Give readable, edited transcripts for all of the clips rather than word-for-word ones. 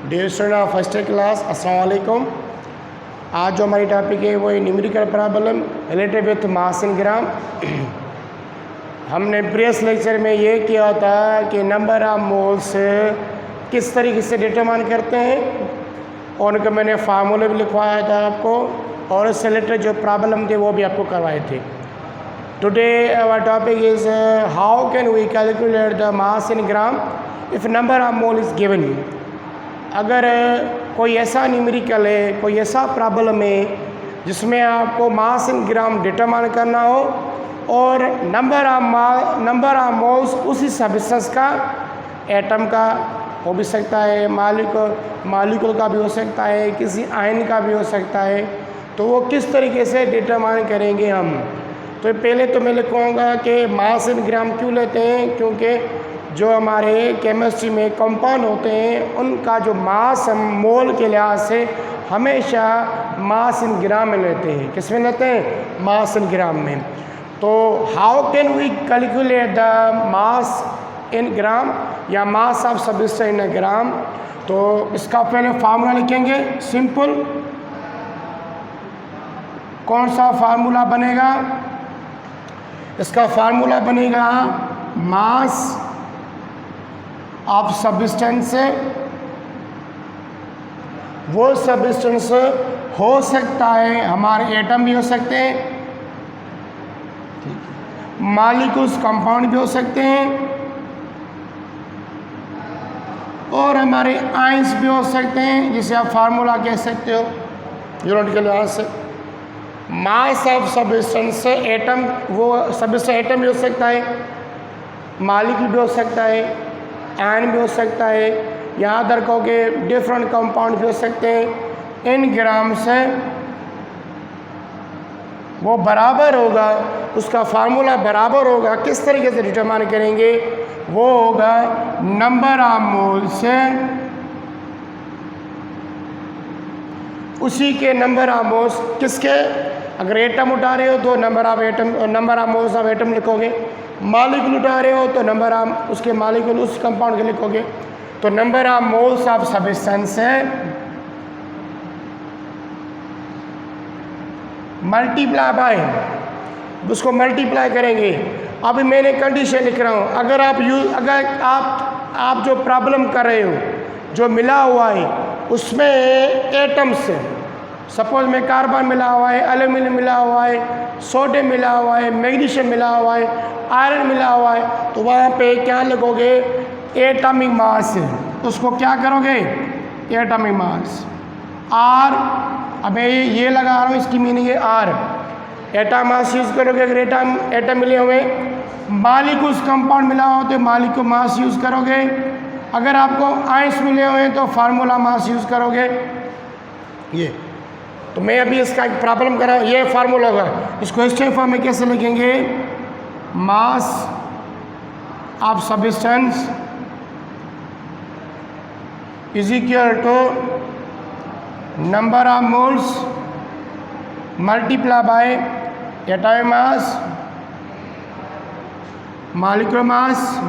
Dear student of first class, अस्सलाम वालेकुम। आज जो हमारी टॉपिक है वो numerical problem related with mass in gram. हमने प्रीवियस लेक्चर में ये किया था कि नंबर ऑफ मोल्स किस तरीके से डिटरमाइन करते हैं और उनका मैंने फार्मूले भी लिखवाया था आपको, और इससे रिलेटेड जो प्रॉब्लम थे वो भी आपको करवाए थे। Today our topic is how can we calculate the mass in gram if number of mole is given. अगर कोई ऐसा न्यूमेरिकल है, कोई ऐसा प्रॉब्लम है जिसमें आपको मास इन ग्राम डिटरमाइन करना हो और नंबर ऑफ मोल्स उसी सब्सटेंस का, एटम का हो भी सकता है, मालिक्यूल का भी हो सकता है, किसी आयन का भी हो सकता है, तो वो किस तरीके से डिटरमाइन करेंगे हम। तो पहले तो मैं लिखूँगा कि मास इन ग्राम क्यों लेते हैं, क्योंकि जो हमारे केमिस्ट्री में कंपाउंड होते हैं उनका जो मास हम मोल के लिहाज से हमेशा मास इन ग्राम में लेते हैं। किस में लेते हैं? मास इन ग्राम में। तो how can we calculate the mass in gram या mass of substance in gram. तो इसका पहले फार्मूला लिखेंगे सिंपल। कौन सा फार्मूला बनेगा? इसका फार्मूला बनेगा मास ऑफ सब्सटेंस। वो सब्सटेंस हो सकता है, हमारे एटम भी हो सकते हैं, मॉलिक्यूल्स कंपाउंड भी हो सकते हैं, और हमारे आयंस भी हो सकते हैं, जिसे आप फार्मूला कह सकते हो यूनिट के लिहाज से। मास ऑफ सब्सटेंस एटम, वो सब्सटेंस एटम भी हो सकता है, मॉलिक्यूल भी हो सकता है, आयन भी हो सकता है, याद रखोगे डिफरेंट कंपाउंड भी हो सकते हैं। इन ग्राम से वो बराबर होगा, उसका फार्मूला बराबर होगा। किस तरीके से डिटरमाइन करेंगे? वो होगा नंबर ऑफ मोल से उसी के नंबर ऑफ मोल्स किसके, अगर एटम उठा रहे हो तो number of moles of atom लिखोगे, मॉलिक्यूल उठा रहे हो तो नंबर ऑफ उसके मॉलिक्यूल उस कंपाउंड के लिखोगे। तो number of moles of substance है मल्टीप्लाई बाय, उसको मल्टीप्लाई करेंगे। अभी मैंने कंडीशन लिख रहा हूँ, अगर आप जो प्रॉब्लम कर रहे हो, जो मिला हुआ है उसमें एटम्स, सपोज में कार्बन मिला हुआ है, एल्यूमिनियम मिला हुआ है, सोडियम मिला हुआ है, मैग्नीशियम मिला हुआ है, आयरन मिला हुआ है, तो वहाँ पे क्या लिखोगे? Atomic mass. उसको क्या करोगे? Atomic mass R. अब ये लगा रहा हूँ, इसकी मीनिंग है आर। एटॉमिक मास यूज़ करोगे अगर एटम मिले हुए। मॉलिक्यूल्स कंपाउंड मिला हो तो मॉलिक्यूल मास यूज़ करोगे। अगर आपको आयंस मिले हुए हैं तो फार्मूला मास यूज़ करोगे। ये तो मैं अभी इसका एक प्रॉब्लम कर रहा हूँ, ये फार्मूला होगा। इसको स्टेप फॉर्म में कैसे लिखेंगे? Mass of substance is equal to number of moles multiply by atomic mass, molecular mass,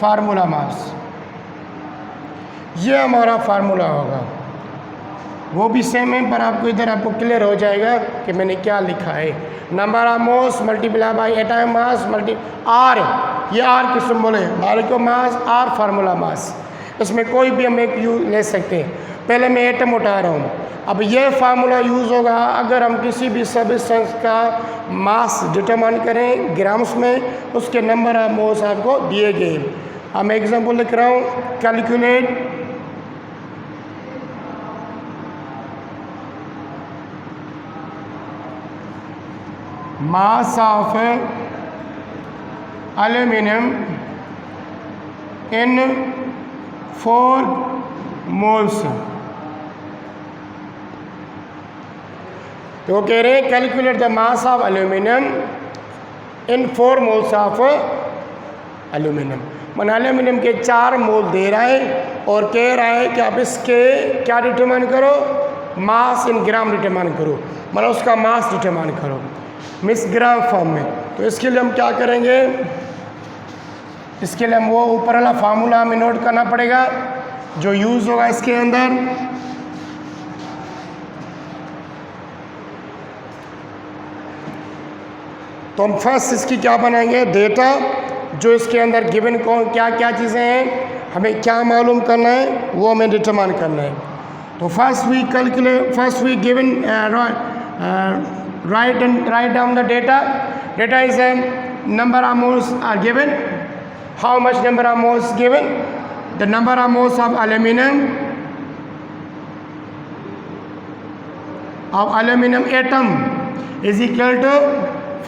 formula mass. ये हमारा फार्मूला होगा। वो भी सेम है, पर आपको इधर आपको क्लियर हो जाएगा कि मैंने क्या लिखा है। Number of moles multiply by atomic mass multi R, ये आर की सिंबल है, molecular mass or formula mass. इसमें कोई भी हम एक यू ले सकते हैं। पहले मैं एटम उठा रहा हूँ। अब ये फार्मूला यूज़ होगा अगर हम किसी भी सब्सटेंस का मास डिटरमाइन करें ग्राम्स में, उसके नंबर ऑफ मोल्स आपको दिए गए। अब मैं एग्जाम्पल लिख रहा हूँ, calculate mass of aluminium in 4 moles. तो कह रहे हैं calculate the mass of aluminium in 4 moles of aluminium. मन एल्यूमिनियम के 4 मोल दे रहा है और कह रहा है कि आप इसके क्या डिटरमाइन करो? मास इन ग्राम डिटरमाइन करो, मतलब उसका मास डिटरमाइन करो मिस ग्राम फॉर्म में। तो इसके लिए हम क्या करेंगे? इसके लिए हम वो ऊपर वाला फार्मूला हमें नोट करना पड़ेगा। जो यूज़ होगा इसके अंदर, तो हम फर्स्ट इसकी क्या बनाएंगे, डेटा, जो इसके अंदर गिवन कौन क्या क्या चीज़ें हैं, हमें क्या मालूम करना है, वो हमें डिटरमाइन करना है। तो first we calculate, first we given write down the data. Data is a number of moles are given. How much number of moles given? The number of moles of aluminum atom is equal to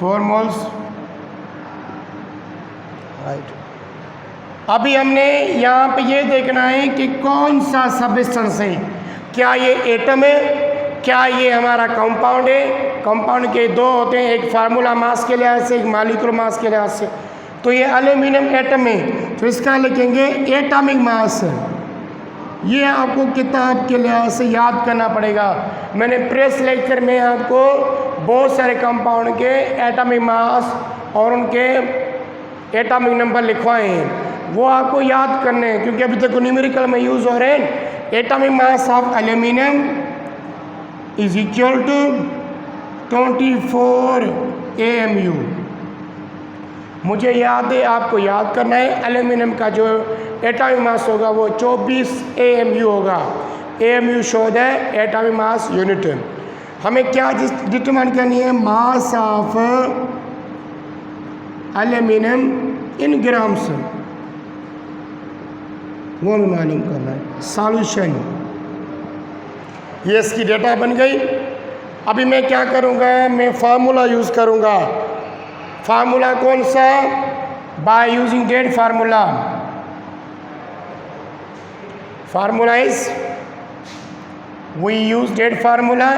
4 moles. Right. अभी हमने यहाँ पे ये देखना है कि कौन सा सब्सटेंस है, क्या ये एटम है, क्या ये हमारा कंपाउंड है। कंपाउंड के दो होते हैं, एक फार्मूला मास के लिहाज से, एक मॉलिक्यूलर मास के लिहाज से। तो ये एल्यूमिनियम एटम है, तो इसका लिखेंगे एटॉमिक मास। ये आपको किताब के लिहाज से याद करना पड़ेगा। मैंने प्रेस लेक्चर में आपको बहुत सारे कंपाउंड के एटॉमिक मास और उनके एटॉमिक नंबर लिखवाए हैं, वो आपको याद करने हैं, क्योंकि अभी तक न्यूमेरिकल में यूज़ हो रहे हैं। Atomic mass of aluminium is equal to 24 AMU। मुझे याद है, आपको याद करना है, एल्यूमिनियम का जो एटॉमिक मास होगा वो 24 AMU होगा। AMU show the atomic mass unit. हमें क्या डिटरमाइन करनी है, मास ऑफ एल्यूमिनियम इन ग्राम्स, वो हमें मालूम करना है। सॉल्यूशन, ये इसकी डेटा बन गई। अभी मैं क्या करूँगा, मैं फार्मूला यूज़ करूँगा। फार्मूला कौन सा, by using that formula. Formula is we use that formula.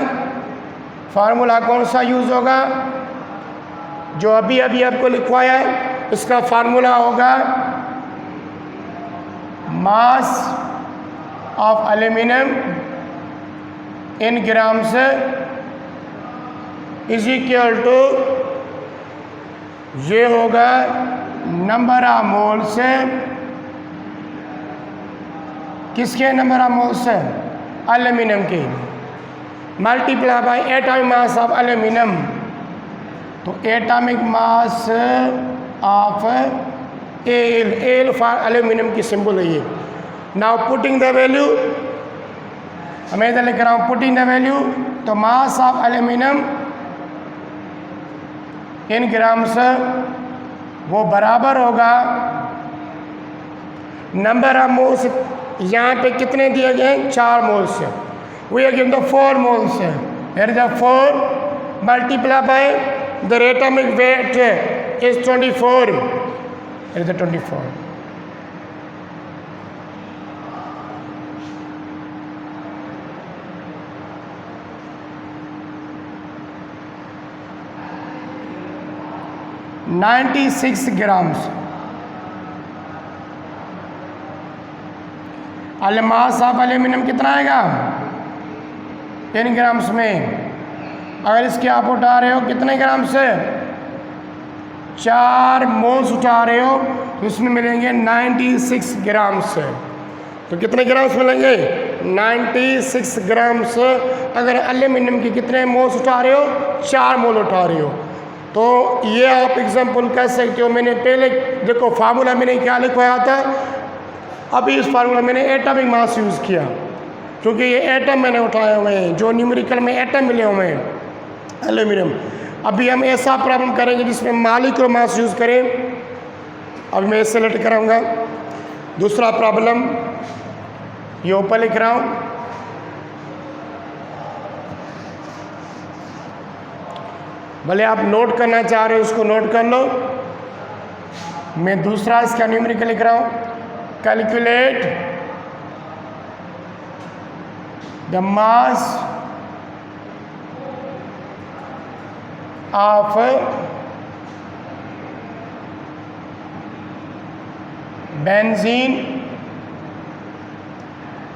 Formula कौन सा यूज़ होगा, जो अभी अभी आपको लिखवाया है, इसका फार्मूला होगा mass of aluminium in grams is equal to, ये होगा नंबर ऑफ मोल्स, किसके नंबर ऑफ मोल्स, एल्यूमिनियम के, multiply by atomic mass of aluminium. तो atomic mass of L for aluminium की सिंबल है ये। नाउ पुटिंग द वैल्यू, मैं इधर लिख रहा हूँ पुटिंग द वैल्यू, तो mass of aluminium in grams वो बराबर होगा नंबर ऑफ मोल्स। यहाँ पे कितने दिए गए हैं, 4 moles. We are given the 4 moles. Here is the 4 multiply by the atomic weight is 24। Here is the 24. $96 grams। Mass of aluminium कितना आएगा, 10 ग्राम्स में। अगर इसके आप उठा रहे हो कितने ग्राम से, 4 मोल्स उठा रहे हो, तो इसमें मिलेंगे 96 ग्राम्स। तो कितने ग्राम्स मिलेंगे, 96 ग्राम्स। अगर एल्यूमिनियम के कितने मोल्स उठा रहे हो, 4 मोल उठा रहे हो। तो ये आप एग्जांपल कर सकते हो। मैंने पहले देखो फार्मूला मैंने क्या लिखवाया था, अभी इस फार्मूला मैंने एटॉमिक मास यूज़ किया, क्योंकि ये एटम मैंने उठाए हुए हैं, जो न्यूमेरिकल में एटम मिले हुए हैं एल्यूमिनियम। अभी हम ऐसा प्रॉब्लम करेंगे जिसमें मॉलिक्यूलर मास यूज़ करें। अब मैं सेलेक्ट कराऊंगा दूसरा प्रॉब्लम, ये ऊपर लिख रहा हूँ। भले आप नोट करना चाह रहे हो उसको नोट कर लो। मैं दूसरा इसका न्यूमेरिकल लिख रहा हूँ, calculate the mass of benzene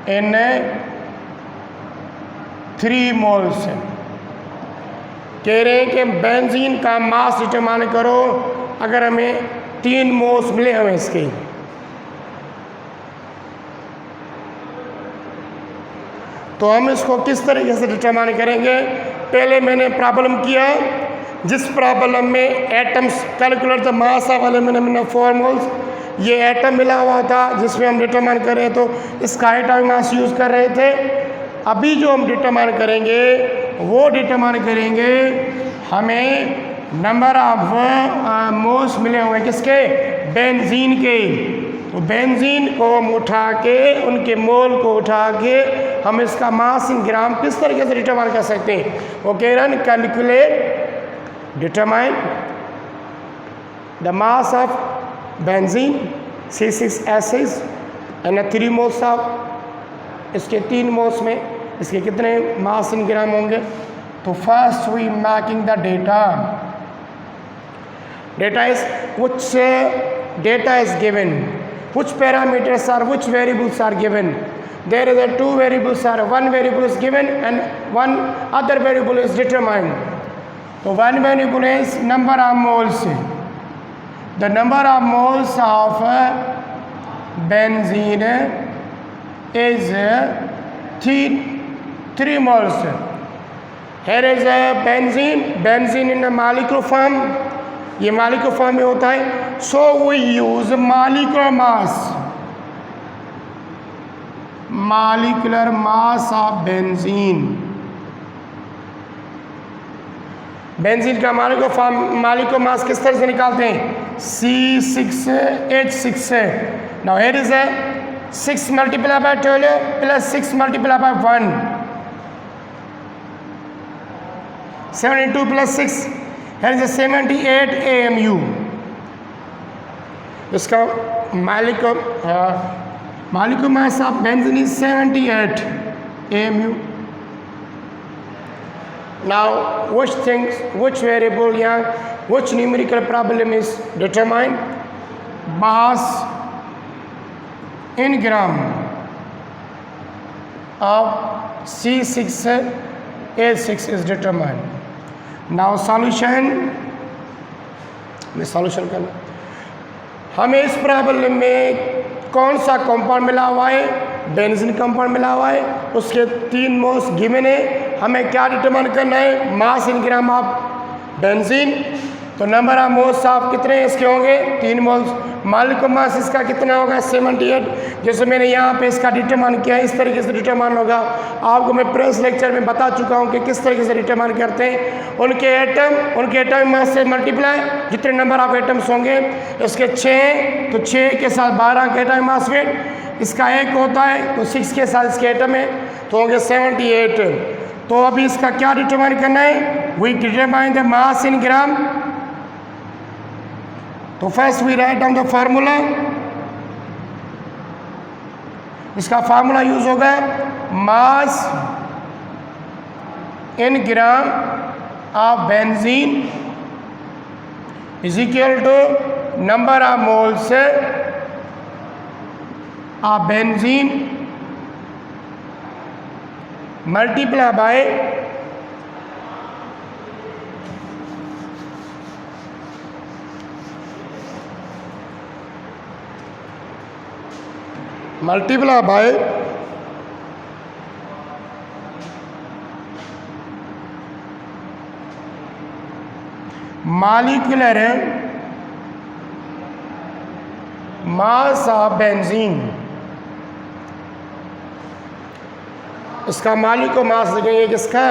in 3 moles। कह रहे हैं कि बेंजीन का मास डिटरमाइन करो अगर हमें 3 मोल्स मिले हमें इसके। तो हम इसको किस तरीके से डिटरमाइन करेंगे? पहले मैंने प्रॉब्लम किया, जिस प्रॉब्लम में atoms calculate the mass of aluminium in 4 moles, ये एटम मिला हुआ था जिसमें हम डिटरमाइन कर रहे, तो इसका एटॉमिक मास यूज़ कर रहे थे। अभी जो हम डिटरमाइन करेंगे वो डिटरमाइन करेंगे हमें नंबर ऑफ मोल्स मिले हुए किसके? बेंजीन के। तो बेंजीन को हम उठा के, उनके मोल को उठा के हम इसका मास इन ग्राम किस तरीके से डिटरमाइन कर सकते हैं? वो कह रहे हैं calculate determine the mass of benzene C6H6 and 3 moles of, इसके 3 मोल्स में इसके कितने मास इन ग्राम होंगे? तो first we making the data is which data is given, which parameters are, which variables are given. There is a 2 variables are, 1 variable is given and 1 other variable is determined. So 1 variable is number of moles. The number of moles of benzene is 3 moles. Here is a benzene in a molecular form, ये molecular form में होता है। So we use molecular mass of benzene. Benzene का मालिको मास किस तरह से निकालते हैं? C6H6 से। Now here is a 6 multiply by 12 plus 6 multiply by 1, 72 plus 6, here is a 78 AMU। इसका मालिको mass of benzene is 78 AMU। Now, which variable या which numerical problem is determined? Mass in gram of C6H6 is determined. Now, solution करना, हमें इस problem में कौन सा compound मिला हुआ है? बेंजीन कंपाउंड मिला हुआ है, उसके 3 मोल्स गिवन है। हमें क्या डिटरमाइन करना है? मास इन ग्राम ऑफ बेंजीन। तो नंबर ऑफ मोल्स ऑफ कितने इसके होंगे? 3 मोल्स। मालिको मास इसका कितना होगा? 78। जैसे मैंने यहाँ पे इसका डिटरमाइन किया, इस तरीके से डिटरमाइन होगा। आपको मैं प्रेस लेक्चर में बता चुका हूँ कि किस तरीके से डिटरमाइन करते हैं। उनके एटम मास से मल्टीप्लाई, जितने नंबर ऑफ एटम्स होंगे, इसके 6 तो 6 के साथ 12 का एटॉमिक मास वेट, इसका 1 होता है तो 6 के साथ इसके एटम है तो होंगे 78। तो अभी इसका क्या डिटरमाइन करना है? We determine the mass in gram. तो first we write down the formula. इसका फार्मूला यूज होगा mass in gram of benzene is equal to number of moles of benzene multiply by molecular mass of benzene। इसका मालिको मास देखेंगे किसका?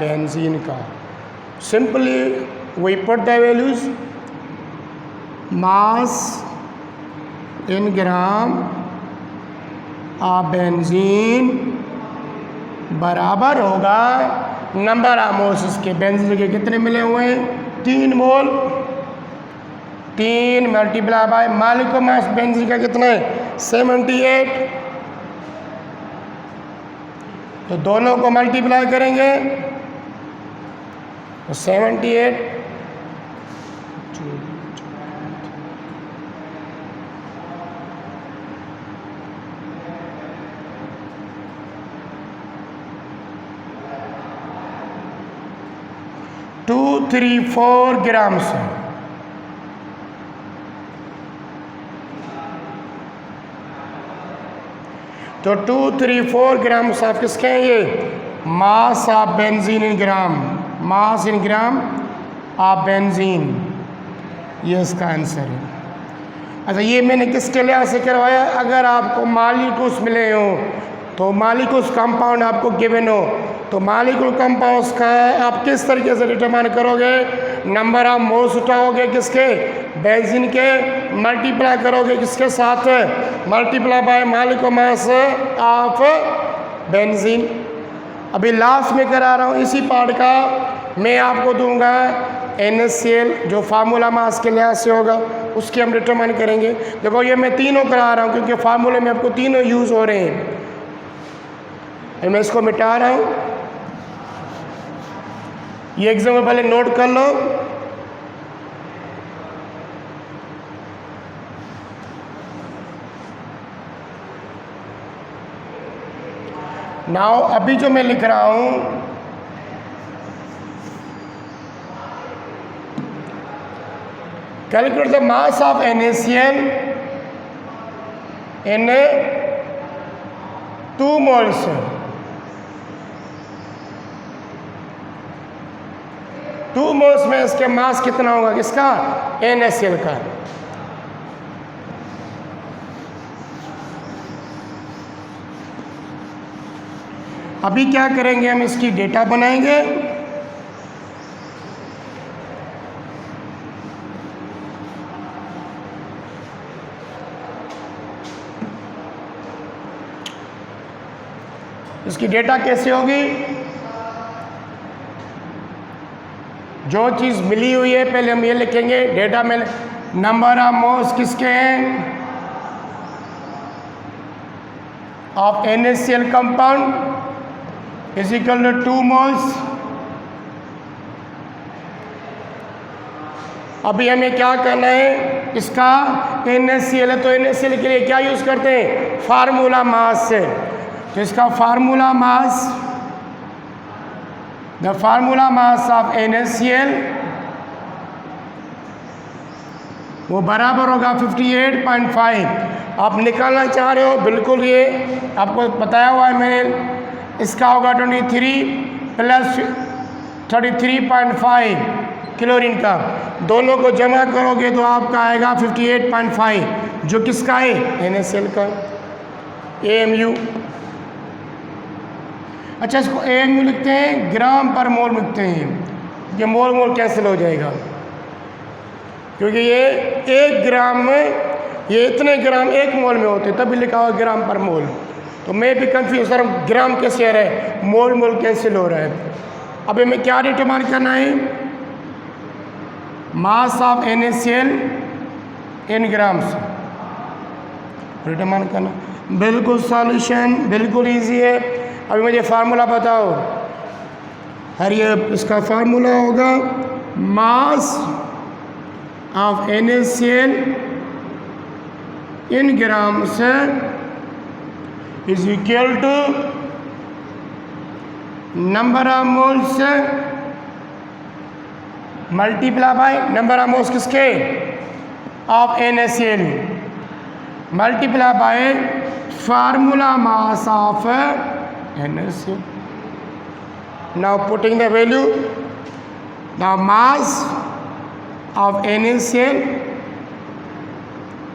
Benzene का। Simply we put the values, mass in gram of benzene बराबर होगा number of moles. इसके benzene के कितने मिले हुए हैं? 3 मोल। 3 मल्टीप्लाई बाय मालिको मास बेंजीन का कितना है? 78। तो दोनों को मल्टीप्लाई करेंगे तो 78 234 ग्राम्स। तो तो 234 ग्राम ऑफ किसके हैं ये? Mass of benzene in gram, mass in gram of benzene, ये इसका आंसर है। अच्छा, ये मैंने किसके लिहाज से करवाया? अगर आपको मॉलिक्यूल्स मिले हो तो मॉलिक्यूल्स कंपाउंड आपको गिवन हो तो मॉलिक्यूल कंपाउंड्स का आप किस तरीके से डिटरमाइन करोगे? नंबर ऑफ मोल्स उठाओगे किसके? बेंजीन के, मल्टीप्लाई करोगे किसके साथ? Multiply by molecular mass of benzene. अभी लास्ट में करा रहा हूँ इसी पार्ट का, मैं आपको दूंगा NaCl जो फार्मूला मास के लिहाज से होगा उसके हम डिटरमाइन करेंगे। देखो ये मैं तीनों करा रहा हूँ क्योंकि फार्मूले में आपको तीनों यूज़ हो रहे हैं। मैं इसको मिटा रहा हूँ, ये एग्जाम्पल पहले नोट कर लो। नाउ अभी जो मैं लिख रहा हूँ calculate the mass of NaCl in 2 moles। 2 moles में इसके मास कितना होगा? किसका? NaCl का। अभी क्या करेंगे? हम इसकी डेटा बनाएंगे। इसकी डेटा कैसे होगी? जो चीज़ मिली हुई है पहले हम ये लिखेंगे डेटा में, नंबर ऑफ मोल्स किसके हैं? Of NaCl compound is equal to 2 moles. अभी हमें क्या करना है? इसका NaCl है तो NaCl के लिए क्या यूज़ करते हैं? फार्मूला मास से। तो इसका formula mass, the formula mass of NaCl वो बराबर होगा 58.5। आप निकालना चाह रहे हो, बिल्कुल ये आपको बताया हुआ है मैंने। इसका होगा 23 प्लस 33.5 क्लोरीन का, दोनों को जमा करोगे तो आपका आएगा 58.5 जो किसका है? NaCl का, AMU। अच्छा, इसको AMU लिखते हैं, ग्राम पर मोल लिखते हैं। ये मोल मोल कैंसिल हो जाएगा क्योंकि ये 1 ग्राम में, ये इतने ग्राम 1 मोल में होते तभी लिखा हुआ ग्राम पर मोल। तो मैं भी कंफ्यूज सर, ग्राम कैसे आ रहा है, मोल मोल कैंसिल हो रहा है। अब हमें क्या डिटरमाइन करना है? मास of NaCl in grams determine करना। बिल्कुल सॉल्यूशन बिल्कुल इजी है। अभी मुझे फार्मूला बताओ। हर ये इसका फार्मूला होगा mass of NaCl in grams is equal to number of moles multiply by number of moles किसके? Of NaCl multiply by formula mass of NaCl। Now putting the value, the mass of NaCl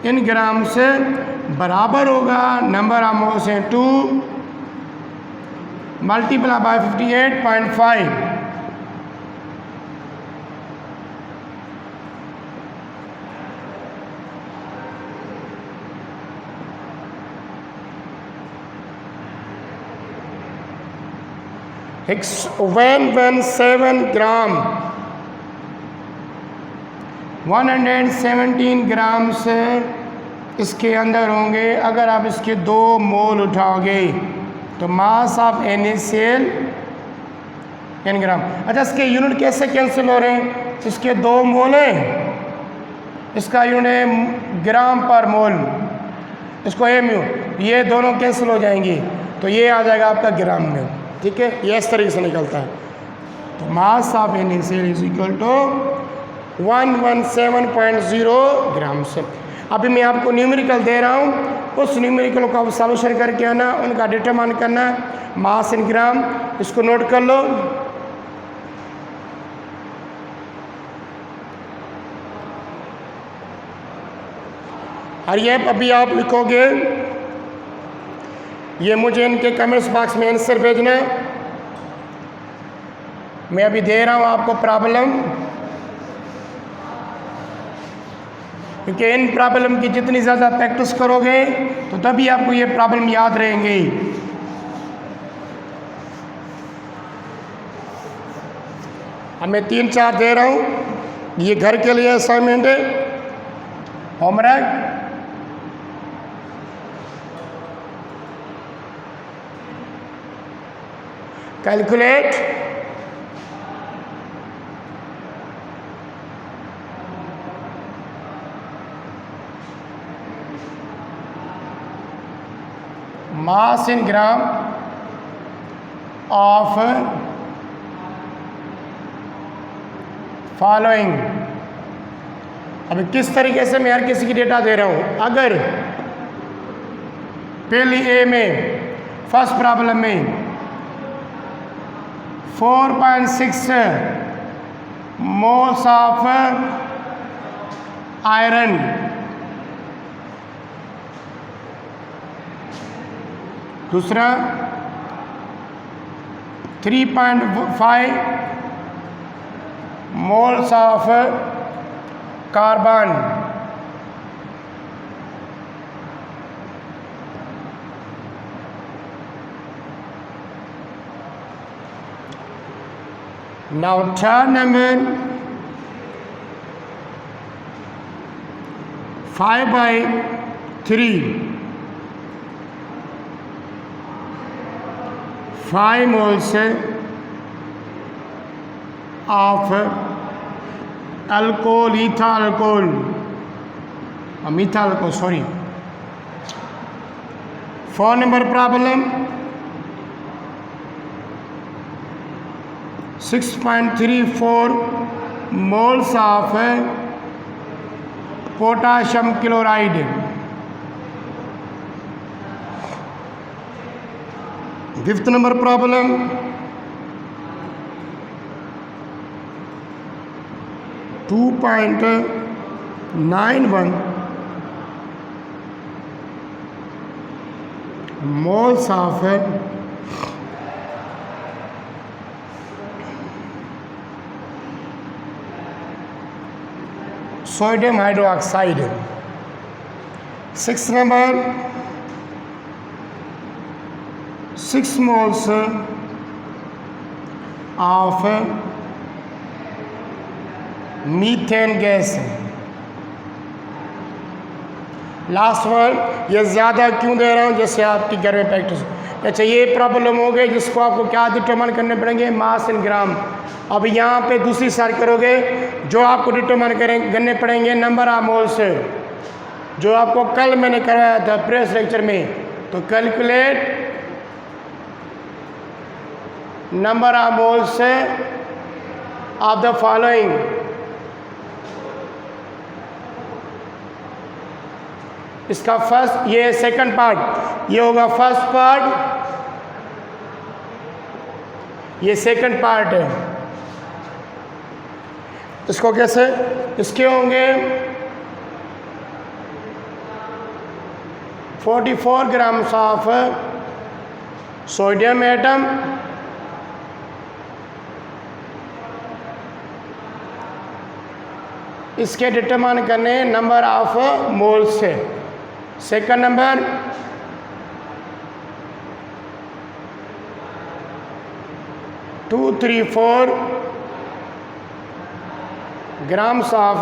in gram से बराबर होगा number of moles है 2 multiply by 58.5। when 7 gram 117 gram से इसके अंदर होंगे। अगर आप इसके 2 मोल उठाओगे तो मास ऑफ NaCl n ग्राम। अच्छा, इसके यूनिट कैसे कैंसिल हो रहे हैं? इसके 2 मोल हैं, इसका यूनिट है ग्राम पर मोल, इसको AMU, ये दोनों कैंसिल हो जाएंगी तो ये आ जाएगा आपका ग्राम में। ठीक है, ये इस तरीके से निकलता है। तो mass of NaCl is equal to 117.0 gram से। अभी मैं आपको न्यूमेरिकल दे रहा हूँ, उस न्यूमेरिकल को आप सॉल्यूशन करके आना, उनका डिटरमाइन करना, मास इन ग्राम, इसको नोट कर लो। और ये अभी आप लिखोगे, ये मुझे इनके कमेंट्स बॉक्स में आंसर भेजना। मैं अभी दे रहा हूँ आपको प्रॉब्लम, क्योंकि इन प्रॉब्लम की जितनी ज़्यादा प्रैक्टिस करोगे तो तभी आपको ये प्रॉब्लम याद रहेंगे। अब मैं 3-4 दे रहा हूँ, ये घर के लिए असाइनमेंट है, homework. Calculate mass in gram of following। अब किस तरीके से मैं हर किसी की डेटा दे रहा हूँ। अगर पहली ए में फर्स्ट प्रॉब्लम में 4.6 मोल्स ऑफ आयरन, दूसरा 3.5 moles of carbon, now third number 5/3 5 moles of alcohol, ethyl alcohol, methyl alcohol, sorry। 4 number problem 6.34 moles of potassium chloride। Fifth number problem 2.91 moles of sodium hydroxide। Sixth number 6 moles of methane gas. Last one, ये ज़्यादा क्यों दे रहा हूँ, जैसे आपकी घर में practice. अच्छा, ये प्रॉब्लम हो गई जिसको आपको क्या डिटरमाइन करने पड़ेंगे, मास इन ग्राम। अब यहाँ पे दूसरी साइड करोगे, जो आपको डिटरमाइन करने पड़ेंगे नंबर ऑफ मोल्स, जो आपको कल मैंने कराया था प्रेस लेक्चर में। तो calculate number of moles of the following. इसका फर्स्ट, ये सेकंड पार्ट, ये होगा फर्स्ट पार्ट, ये सेकंड पार्ट है। इसको कैसे, इसके होंगे 44 ग्राम्स ऑफ सोडियम एटम, इसके डिटरमाइन करने नंबर ऑफ मोल्स से। Second number 234 grams of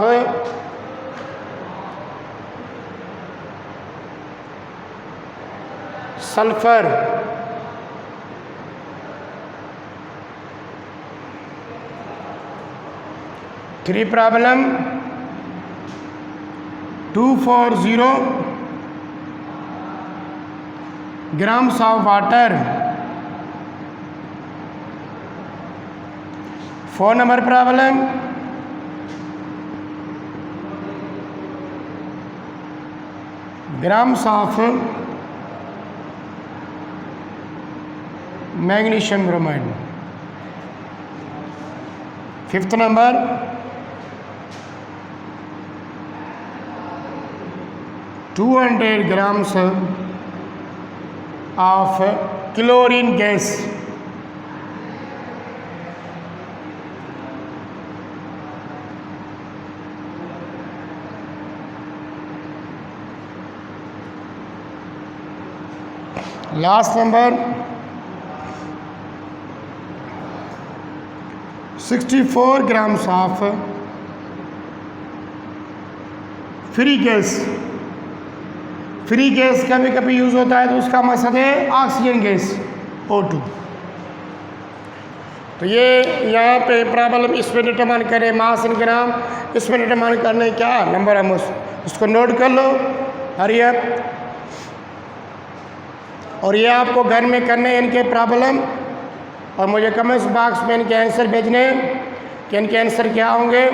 sulphur. Three problem 240 grams of water। 4 number problem 1 grams of magnesium bromide. Fifth number, grams of chlorine gas. Last number, 64 grams of free gas. Free gas कभी कभी use होता है तो उसका मकसद है oxygen gas O2. तो ये यहाँ पे प्रॉब्लम इसमें डिटरमाइन करें मास इन ग्राम, इसमें डिटरमाइन करने क्या नंबर हम उसको नोट कर लो हरी अप. और ये आपको घर में करने इनके प्रॉब्लम और मुझे कमेंट्स बॉक्स में इनके आंसर भेजने कि इनके आंसर क्या होंगे.